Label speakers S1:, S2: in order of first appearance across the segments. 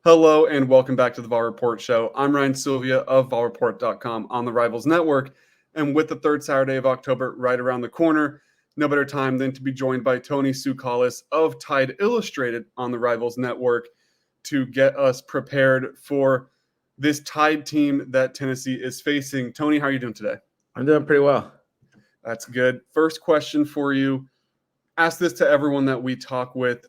S1: Hello and welcome back to the VolReport show. I'm Ryan Sylvia of VolReport.com on the Rivals Network. And with the third Saturday of October right around the corner, no better time than to be joined by TonyTsoukalas of Tide Illustrated on the Rivals Network to get us prepared for this Tide team that Tennessee is facing. Tony, how are you doing today?
S2: I'm doing pretty well.
S1: That's good. First question for you. Ask this to everyone that we talk with.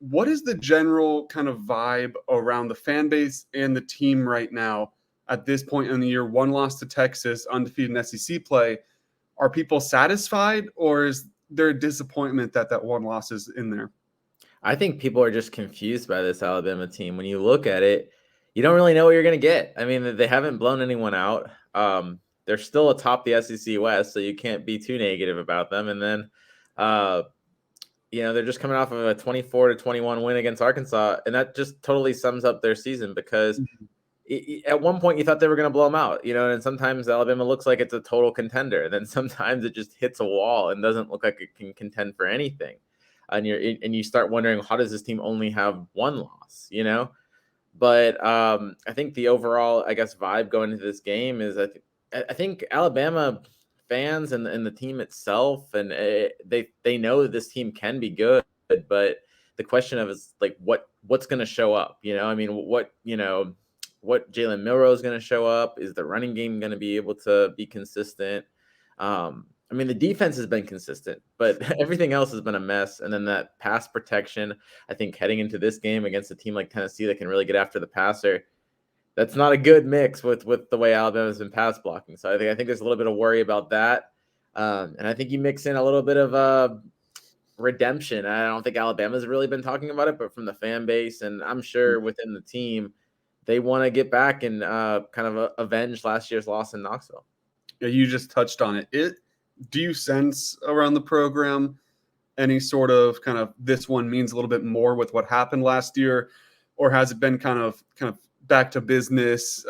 S1: What is the general kind of vibe around the fan base and the team right now at this point in the year? One loss to Texas, undefeated in SEC play. Are people satisfied, or is there a disappointment that that one loss is in there?
S2: I think people are just confused by this Alabama team. When you look at it, you don't really know what you're going to get. I mean, they haven't blown anyone out. They're still atop the SEC West, so you can't be too negative about them. And then, they're just coming off of a 24-21 win against Arkansas, and that just totally sums up their season because at one point you thought they were going to blow them out, and sometimes Alabama looks like it's a total contender. And then sometimes it just hits a wall and doesn't look like it can contend for anything. And you start wondering, how does this team only have one loss, But I think the overall, vibe going into this game is I think Alabama fans and the team itself, and they know that this team can be good, but the question of is like what's going to show up, I mean, what Jalen Milroe is going to show up? Is the running game going to be able to be consistent? I mean, the defense has been consistent, but everything else has been a mess. And then that pass protection, I think heading into this game against a team like Tennessee that can really get after the passer, that's not a good mix with the way Alabama's been pass blocking. So I think there's a little bit of worry about that. And I think you mix in a little bit of redemption. I don't think Alabama's really been talking about it, but from the fan base, and I'm sure within the team, they want to get back and kind of avenge last year's loss in Knoxville.
S1: Yeah, you just touched on it. Do you sense around the program any sort of kind of this one means a little bit more with what happened last year, or has it been kind of back to business?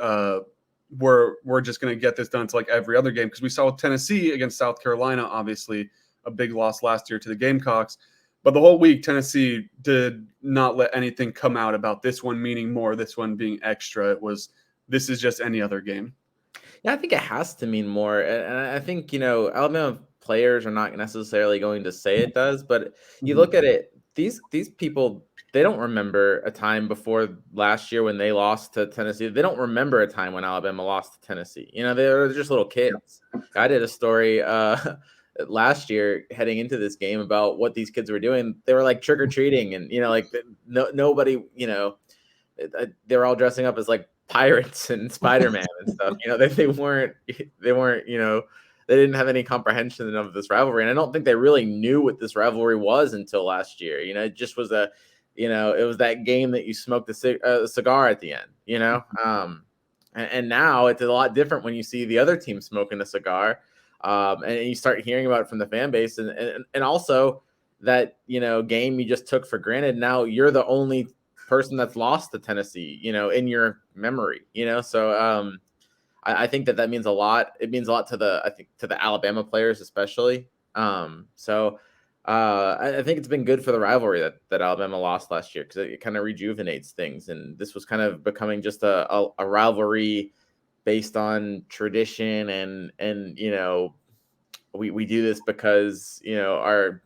S1: We're just going to get this done to like every other game, because we saw with Tennessee against South Carolina, obviously a big loss last year to the Gamecocks, but the whole week Tennessee did not let anything come out about this one meaning more, this one being extra. It was, this is just any other game.
S2: Yeah, I think it has to mean more. And I think, Alabama players are not necessarily going to say it does, but you look at it, these people, they don't remember a time before last year when they lost to Tennessee. They don't remember a time when Alabama lost to Tennessee. They're just little kids. I did a story last year heading into this game about what these kids were doing. They were like trick-or-treating, and, nobody, they were all dressing up as like pirates and Spider-Man and stuff. They weren't, they didn't have any comprehension of this rivalry. And I don't think they really knew what this rivalry was until last year. It just was it was that game that you smoked a cigar at the end, and now it's a lot different when you see the other team smoking a cigar, and you start hearing about it from the fan base, and also that, game you just took for granted. Now you're the only person that's lost to Tennessee, in your memory, so I think that means a lot. It means a lot to the Alabama players, especially. So I think it's been good for the rivalry that Alabama lost last year, because it kind of rejuvenates things. And this was kind of becoming just a rivalry based on tradition. And we do this because, our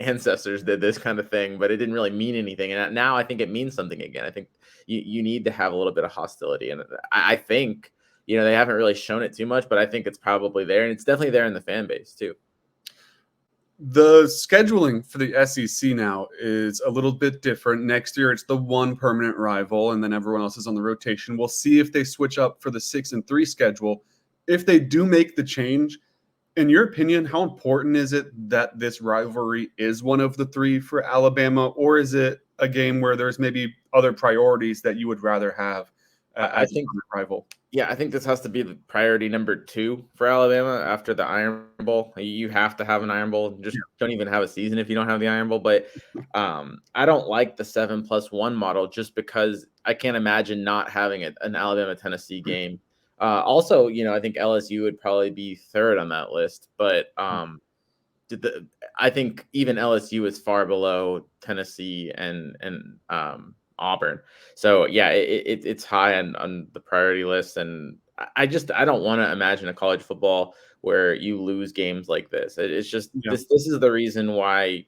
S2: ancestors did this kind of thing, but it didn't really mean anything. And now I think it means something again. I think you need to have a little bit of hostility. And I think, they haven't really shown it too much, but I think it's probably there, and it's definitely there in the fan base too.
S1: The scheduling for the SEC now is a little bit different. Next year, it's the one permanent rival, and then everyone else is on the rotation. We'll see if they switch up for the 6-3 schedule. If they do make the change, in your opinion, how important is it that this rivalry is one of the three for Alabama, or is it a game where there's maybe other priorities that you would rather have as a rival?
S2: Yeah, I think this has to be the priority number 2 for Alabama after the Iron Bowl. You have to have an Iron Bowl. Just don't even have a season if you don't have the Iron Bowl. But I don't like the 7+1 model, just because I can't imagine not having an Alabama-Tennessee game. Also, I think LSU would probably be third on that list. But I think even LSU is far below Tennessee and Auburn. So yeah, it's high on the priority list, and I don't want to imagine a college football where you lose games like this. It's just
S1: Yeah.
S2: this is the reason why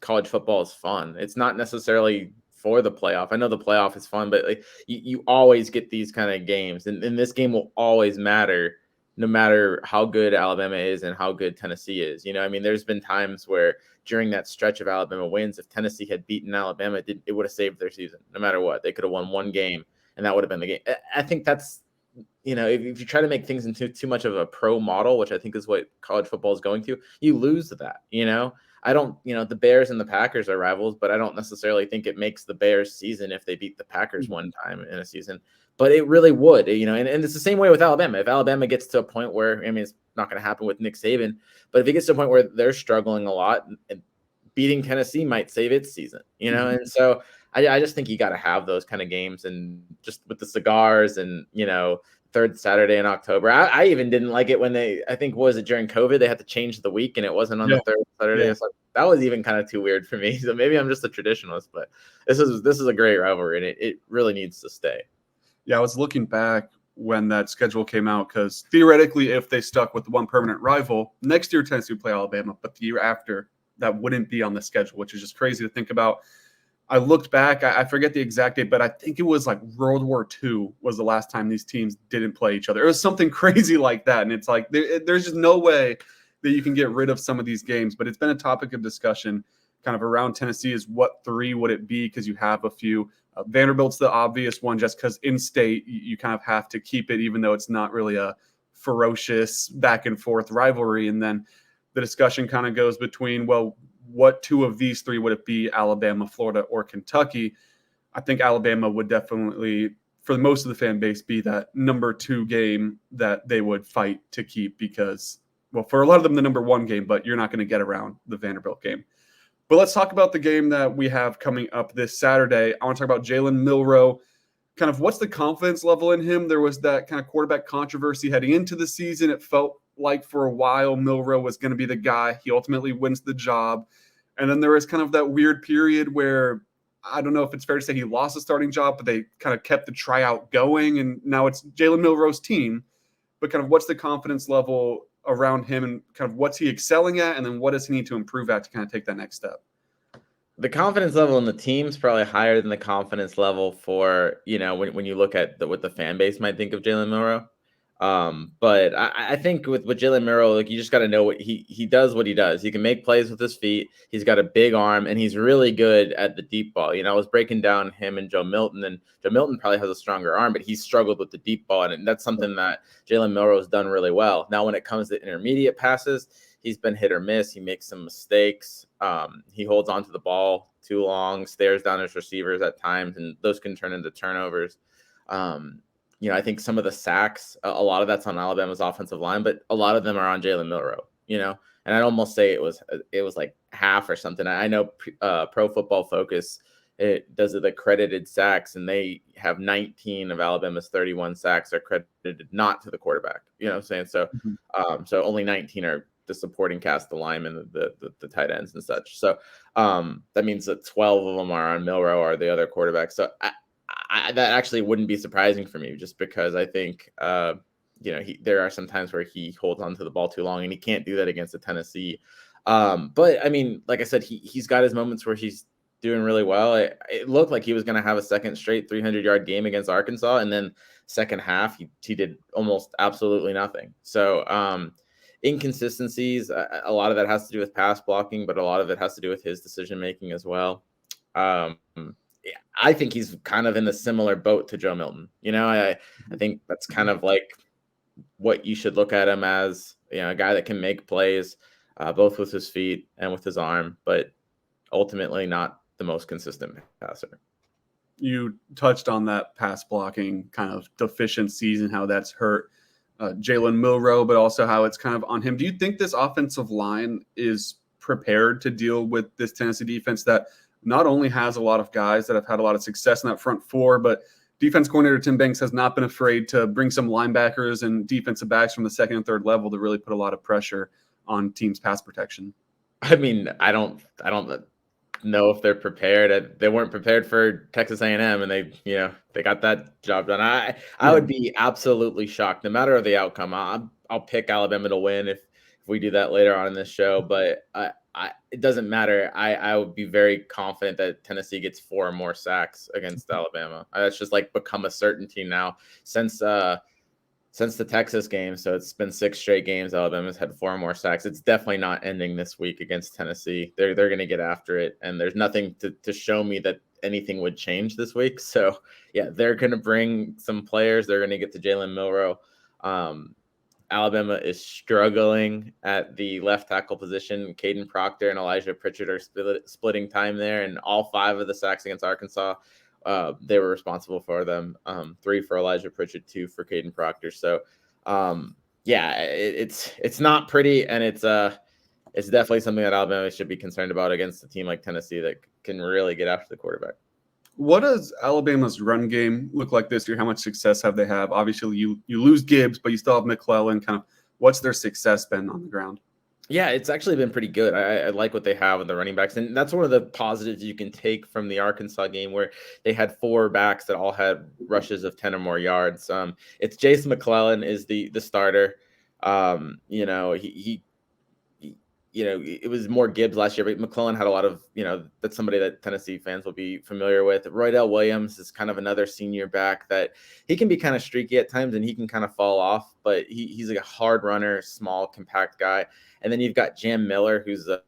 S2: college football is fun. It's not necessarily for the playoff. I know the playoff is fun, but like you always get these kind of games, and this game will always matter, no matter how good Alabama is and how good Tennessee is. You know, I mean, there's been times where during that stretch of Alabama wins, if Tennessee had beaten Alabama, it would have saved their season, no matter what. They could have won one game, and that would have been the game. I think that's, you know, if you try to make things into too much of a pro model, which I think is what college football is going to, you lose that. You know, I don't, you know, the Bears and the Packers are rivals, but I don't necessarily think it makes the Bears season if they beat the Packers one time in a season. But it really would, you know, and it's the same way with Alabama. If Alabama gets to a point where, I mean, it's not going to happen with Nick Saban, but if it gets to a point where they're struggling a lot, and beating Tennessee might save its season, you know? And so I just think you got to have those kind of games, and just with the cigars and, you know, third Saturday in October. I even didn't like it when I think, was it during COVID, they had to change the week and it wasn't on the third Saturday.
S1: Yeah.
S2: So that was even kind of too weird for me. So maybe I'm just a traditionalist, but this is a great rivalry, and it really needs to stay.
S1: Yeah, I was looking back when that schedule came out, because theoretically, if they stuck with the one permanent rival, next year Tennessee would play Alabama, but the year after, that wouldn't be on the schedule, which is just crazy to think about. I looked back, I forget the exact date, but I think it was like World War II was the last time these teams didn't play each other. It was something crazy like that. And it's like, there's just no way that you can get rid of some of these games. But it's been a topic of discussion kind of around Tennessee, is what three would it be? Because you have a few. Vanderbilt's the obvious one, just because in state, you kind of have to keep it, even though it's not really a ferocious back and forth rivalry. And then the discussion kind of goes between, well, what two of these three would it be? Alabama, Florida, or Kentucky? I think Alabama would definitely, for most of the fan base, be that number 2 game that they would fight to keep, because, well, for a lot of them, the number 1 game, but you're not going to get around the Vanderbilt game. But let's talk about the game that we have coming up this Saturday. I want to talk about Jalen Milroe. Kind of what's the confidence level in him? There was that kind of quarterback controversy heading into the season. It felt like for a while Milroe was going to be the guy. He ultimately wins the job. And then there was kind of that weird period where, I don't know if it's fair to say he lost a starting job, but they kind of kept the tryout going. And now it's Jalen Milroe's team. But kind of what's the confidence level around him, and kind of what's he excelling at? And then what does he need to improve at to kind of take that next step?
S2: The confidence level in the team's probably higher than the confidence level for, you know, when you look at what the fan base might think of Jalen Milroe. But I think with Jalen Milroe, like, you just got to know what he does. What he does, he can make plays with his feet. He's got a big arm, and he's really good at the deep ball. You know, I was breaking down him and Joe Milton, and Joe Milton probably has a stronger arm, but he struggled with the deep ball, and that's something that Jalen Milroe has done really well. Now, when it comes to intermediate passes, he's been hit or miss. He makes some mistakes. He holds onto the ball too long, stares down his receivers at times, and those can turn into turnovers. You know, I think some of the sacks, a lot of that's on Alabama's offensive line, but a lot of them are on Jalen Milroe, you know, and I'd almost say it was like half or something. I know Pro Football Focus, it does the credited sacks, and they have 19 of Alabama's 31 sacks are credited not to the quarterback, you know what I'm saying? So, so only 19 are the supporting cast, the linemen, the tight ends and such. So that means that 12 of them are on Milroe or the other quarterback. So that actually wouldn't be surprising for me, just because I think, you know, there are some times where he holds onto the ball too long, and he can't do that against the Tennessee. But I mean, like I said, he's got his moments where he's doing really well. It looked like he was going to have a second straight 300-yard game against Arkansas, and then second half he did almost absolutely nothing. So inconsistencies, a lot of that has to do with pass blocking, but a lot of it has to do with his decision making as well. I think he's kind of in the similar boat to Joe Milton. You know, I think that's kind of like what you should look at him as, you know, a guy that can make plays both with his feet and with his arm, but ultimately not the most consistent passer.
S1: You touched on that pass blocking kind of deficiencies and how that's hurt Jalen Milroe, but also how it's kind of on him. Do you think this offensive line is prepared to deal with this Tennessee defense that not only has a lot of guys that have had a lot of success in that front four, but defense coordinator Tim Banks has not been afraid to bring some linebackers and defensive backs from the second and third level to really put a lot of pressure on teams' pass protection?
S2: I mean, I don't know if they're prepared. They weren't prepared for Texas A&M, and they got that job done. I would be absolutely shocked, no matter the outcome. I'll pick Alabama to win if we do that later on in this show, but it doesn't matter. I would be very confident that Tennessee gets 4 or more sacks against Alabama. That's just like become a certainty now since the Texas game. So it's been 6 straight games. Alabama's had 4 or more sacks. It's definitely not ending this week against Tennessee. They're going to get after it, and there's nothing to show me that anything would change this week. So yeah, they're going to bring some players. They're going to get to Jalen Milroe. Alabama is struggling at the left tackle position. Caden Proctor and Elijah Pritchard are splitting time there, and all 5 of the sacks against Arkansas, they were responsible for them. 3 for Elijah Pritchard, 2 for Caden Proctor. So, it's not pretty, and it's definitely something that Alabama should be concerned about against a team like Tennessee that can really get after the quarterback.
S1: What does Alabama's run game look like this year? How much success have they had? Obviously, you lose Gibbs, but you still have McClellan. Kind of, what's their success been on the ground?
S2: Yeah, it's actually been pretty good. I like what they have with the running backs, and that's one of the positives you can take from the Arkansas game, where they had 4 backs that all had rushes of 10 or more yards. It's Jason McClellan is the starter. It was more Gibbs last year, but McClellan had a lot of, that's somebody that Tennessee fans will be familiar with. Roydell Williams is kind of another senior back that he can be kind of streaky at times and he can kind of fall off, but he's like a hard runner, small, compact guy. And then you've got Jam Miller, who's a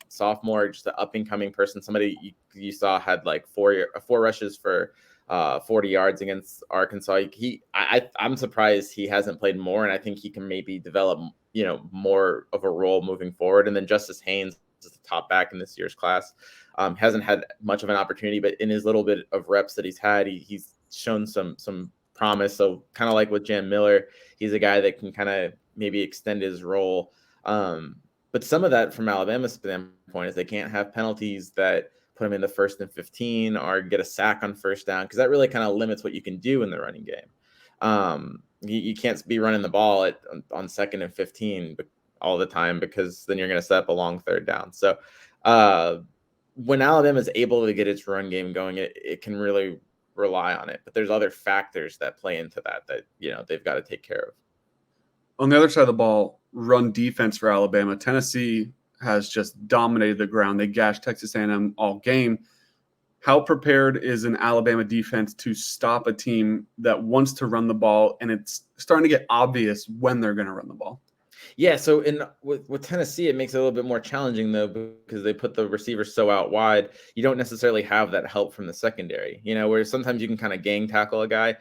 S2: sophomore, just an up-and-coming person. Somebody you saw had like 4 rushes for 40 yards against Arkansas. I'm surprised he hasn't played more, and I think he can maybe develop more of a role moving forward. And then Justice Haynes is the top back in this year's class. Hasn't had much of an opportunity, but in his little bit of reps that he's had, he's shown some promise. So kind of like with Jam Miller, he's a guy that can kind of maybe extend his role. But some of that from Alabama's standpoint is they can't have penalties that put them in the 1st and 15 or get a sack on 1st down, because that really kind of limits what you can do in the running game. You can't be running the ball on 2nd and 15 all the time, because then you're going to set up a long 3rd down. So when Alabama is able to get its run game going, it can really rely on it. But there's other factors that play into that they've got to take care of.
S1: On the other side of the ball, run defense for Alabama, Tennessee has just dominated the ground. They gashed Texas A&M all game. How prepared is an Alabama defense to stop a team that wants to run the ball, and it's starting to get obvious when they're going to run the ball?
S2: Yeah, so with Tennessee, it makes it a little bit more challenging, though, because they put the receivers so out wide. You don't necessarily have that help from the secondary, where sometimes you can kind of gang tackle a guy.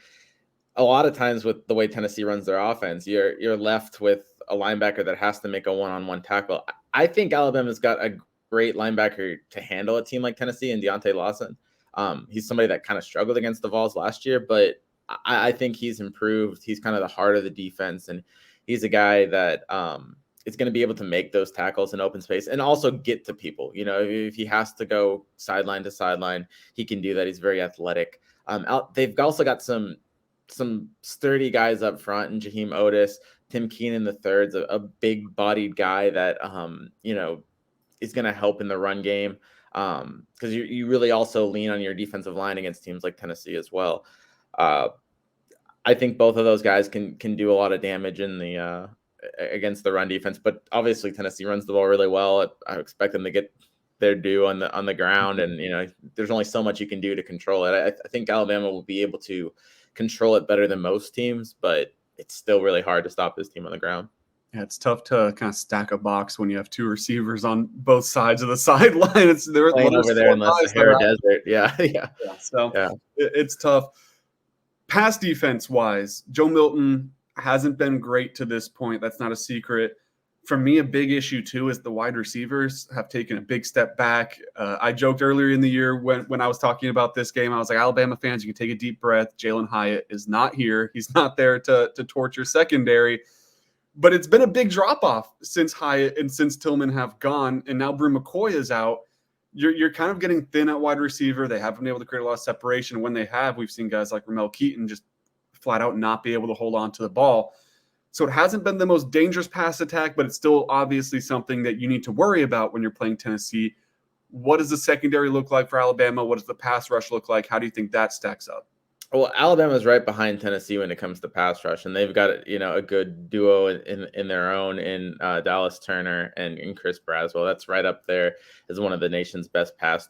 S2: A lot of times with the way Tennessee runs their offense, you're left with a linebacker that has to make a one-on-one tackle. I think Alabama's got a great linebacker to handle a team like Tennessee and Deontay Lawson. He's somebody that kind of struggled against the Vols last year, but I think he's improved. He's kind of the heart of the defense, and he's a guy that is going to be able to make those tackles in open space and also get to people. If he has to go sideline to sideline, he can do that. He's very athletic. They've also got some sturdy guys up front, and Jaheim Otis, Tim Keenan III's a big-bodied guy that is going to help in the run game, because you really also lean on your defensive line against teams like Tennessee as well. I think both of those guys can do a lot of damage in the against the run defense, but obviously Tennessee runs the ball really well. I expect them to get their due on the ground, and there's only so much you can do to control it. I think Alabama will be able to control it better than most teams, but it's still really hard to stop this team on the ground.
S1: Yeah, it's tough to kind of stack a box when you have 2 receivers on both sides of the sideline. They're
S2: playing over there in the Sahara Desert. Yeah.
S1: So it's tough. Pass defense wise, Joe Milton hasn't been great to this point. That's not a secret. For me, a big issue too is the wide receivers have taken a big step back. I joked earlier in the year when I was talking about this game, I was like, Alabama fans, you can take a deep breath. Jalen Hyatt is not here. He's not there to torture secondary. But it's been a big drop-off since Hyatt and since Tillman have gone, and now Brew McCoy is out. You're kind of getting thin at wide receiver. They haven't been able to create a lot of separation. When they have, we've seen guys like Ramel Keaton just flat out not be able to hold on to the ball. So it hasn't been the most dangerous pass attack, but it's still obviously something that you need to worry about when you're playing Tennessee. what does the secondary look like for Alabama? What does the pass rush look like? How do you think that stacks up?
S2: Well, Alabama's right behind Tennessee when it comes to pass rush, and they've got a good duo in their own in Dallas Turner and Chris Braswell. That's right up there as one of the nation's best pass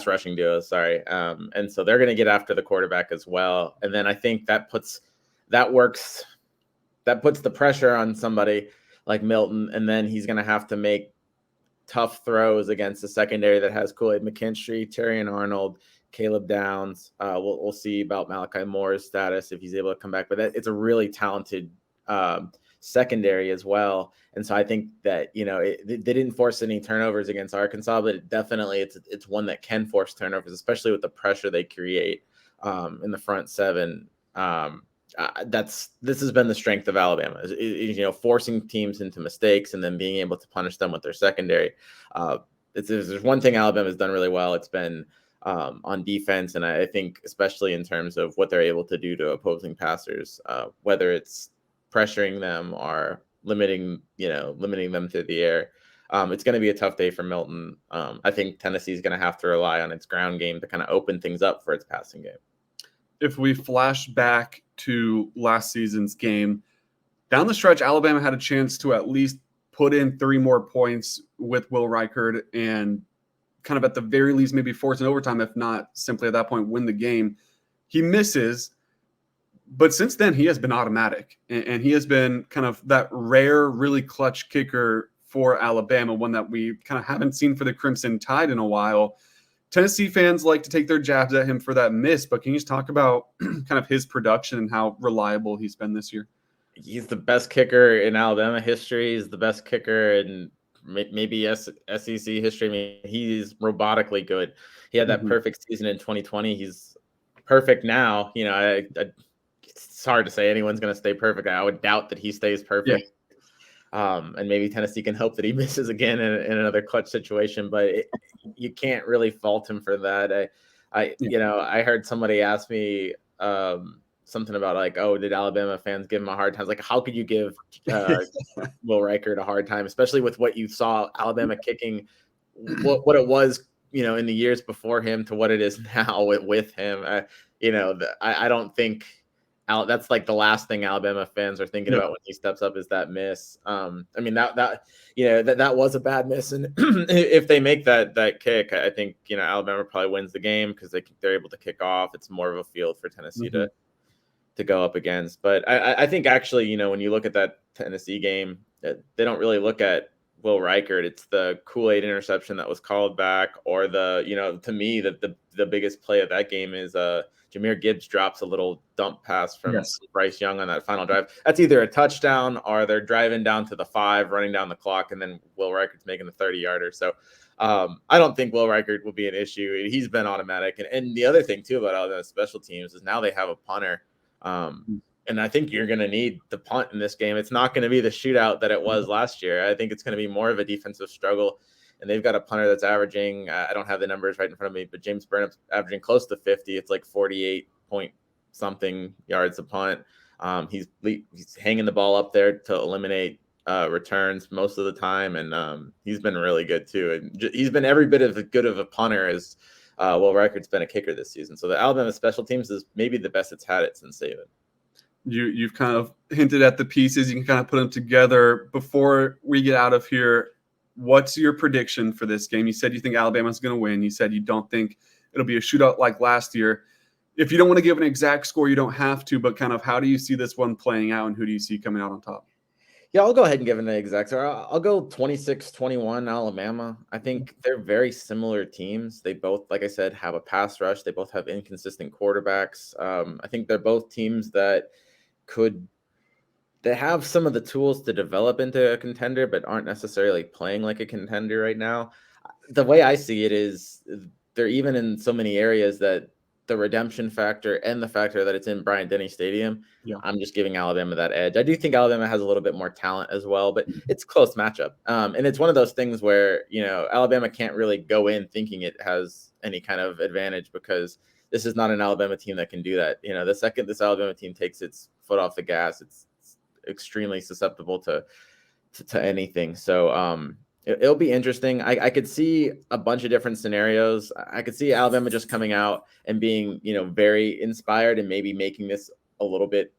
S2: rushing duos. Sorry, and so they're going to get after the quarterback as well. And then I think that puts the pressure on somebody like Milton, and then he's going to have to make tough throws against a secondary that has Kool-Aid McKinstry, Terrion Arnold, Caleb Downs. We'll see about Malachi Moore's status if he's able to come back, but it's a really talented secondary as well. And so I think that they didn't force any turnovers against Arkansas, but definitely it's one that can force turnovers, especially with the pressure they create in the front seven. This has been the strength of Alabama, forcing teams into mistakes and then being able to punish them with their secondary. There's one thing Alabama has done really well. It's been on defense, and I think especially in terms of what they're able to do to opposing passers, whether it's pressuring them or limiting them through the air. It's going to be a tough day for Milton. I think Tennessee is going to have to rely on its ground game to kind of open things up for its passing game.
S1: If we flash back to last season's game, down the stretch, Alabama had a chance to at least put in 3 more points with Will Reichard and kind of at the very least maybe force an overtime, if not simply at that point win the game. He misses, but since then he has been automatic, and he has been kind of that rare, really clutch kicker for Alabama, one that we kind of haven't seen for the Crimson Tide in a while. Tennessee fans like to take their jabs at him for that miss, but can you just talk about kind of his production and how reliable he's been this year?
S2: He's the best kicker in Alabama history. He's the best kicker in maybe SEC history. I mean, he's robotically good. He had that perfect season in 2020. He's perfect now. It's hard to say anyone's going to stay perfect. I would doubt that he stays perfect. Yeah. And maybe Tennessee can hope that he misses again in another clutch situation, but you can't really fault him for that. I heard somebody ask me something about like, oh, did Alabama fans give him a hard time? Like, how could you give Will Reichard a hard time, especially with what you saw Alabama kicking, what it was, in the years before him to what it is now with him. I don't think that's like the last thing Alabama fans are thinking about when he steps up is that miss. I mean, that was a bad miss, and if they make that kick, I think Alabama probably wins the game because they're able to kick off. It's more of a field for Tennessee to go up against. But I think actually, when you look at that Tennessee game, they don't really look at Will Reichard. It's the Kool-Aid interception that was called back, or to me, the biggest play of that game is Jahmyr Gibbs drops a little dump pass from Bryce Young on that final drive. That's either a touchdown or they're driving down to the 5, running down the clock, and then Will Reichard's making the 30-yarder. So I don't think Will Reichard will be an issue. He's been automatic. And the other thing, too, about Alabama special teams is now they have a punter. And I think you're going to need the punt in this game. It's not going to be the shootout that it was last year. I think it's going to be more of a defensive struggle. And they've got a punter that's averaging, I don't have the numbers right in front of me, but James Burnham's averaging close to 50. It's like 48 point something yards a punt. He's hanging the ball up there to eliminate returns most of the time. And he's been really good too. And he's been every bit as good of a punter as Will Reichard's been a kicker this season. So the Alabama special teams is maybe the best it's had it since Saban.
S1: You've kind of hinted at the pieces. You can kind of put them together. Before we get out of here, what's your prediction for this game? You said you think Alabama's going to win. You said you don't think it'll be a shootout like last year. If you don't want to give an exact score, you don't have to, but kind of how do you see this one playing out, and who do you see coming out on top?
S2: Yeah, I'll go ahead and give an exact score. I'll go 26-21 Alabama. I think they're very similar teams. They both, like I said, have a pass rush. They both have inconsistent quarterbacks. I think they're both teams that they have some of the tools to develop into a contender, but aren't necessarily playing like a contender right now. The way I see it is they're even in so many areas that the redemption factor and the factor that it's in Bryant-Denny Stadium, I'm just giving Alabama that edge. I do think Alabama has a little bit more talent as well, but it's a close matchup. And it's one of those things where, Alabama can't really go in thinking it has any kind of advantage because this is not an Alabama team that can do that. The second this Alabama team takes its foot off the gas, it's extremely susceptible to anything. So It'll be interesting. I could see a bunch of different scenarios. I could see Alabama just coming out and being, very inspired and maybe making this a little bit,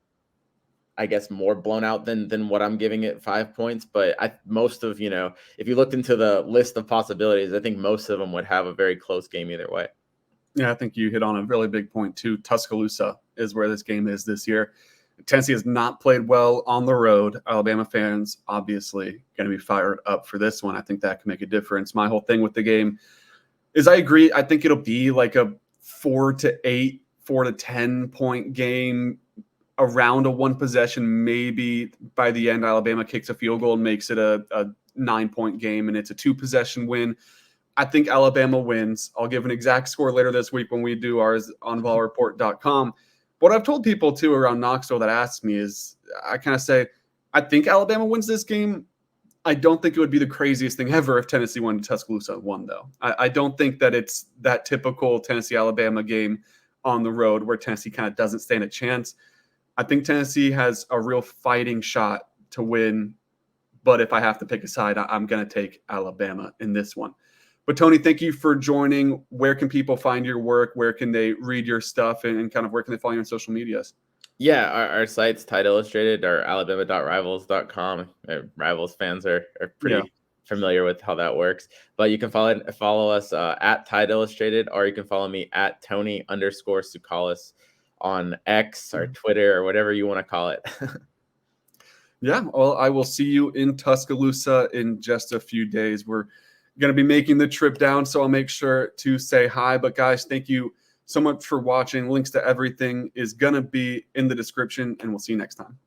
S2: I guess, more blown out than what I'm giving it 5 points. But most of, if you looked into the list of possibilities, I think most of them would have a very close game either way.
S1: Yeah, I think you hit on a really big point too. Tuscaloosa is where this game is this year. Tennessee has not played well on the road. Alabama fans obviously going to be fired up for this one. I think that can make a difference. My whole thing with the game is I agree. I think it'll be like a 4 to 8, 4 to 10 point game, around a one possession. Maybe by the end, Alabama kicks a field goal and makes it a 9-point game, and it's a 2 possession win. I think Alabama wins. I'll give an exact score later this week when we do ours on VolReport.com. What I've told people too around Knoxville that ask me is, I kind of say, I think Alabama wins this game. I don't think it would be the craziest thing ever if Tennessee won Tuscaloosa won, though. I don't think that it's that typical Tennessee-Alabama game on the road where Tennessee kind of doesn't stand a chance. I think Tennessee has a real fighting shot to win, but if I have to pick a side, I'm going to take Alabama in this one. But Tony, thank you for joining. Where can people find your work? Where can they read your stuff, and kind of where can they follow you on social medias?
S2: Yeah, our site's Tide Illustrated or alabama.rivals.com. Rivals fans are pretty familiar with how that works. But you can follow us at Tide Illustrated, or you can follow me at Tony_Tsoukalas on X or Twitter or whatever you want to call it.
S1: Yeah, well, I will see you in Tuscaloosa in just a few days. We're going to be making the trip down, so I'll make sure to say hi. But guys, thank you so much for watching. Links to everything is going to be in the description, and we'll see you next time.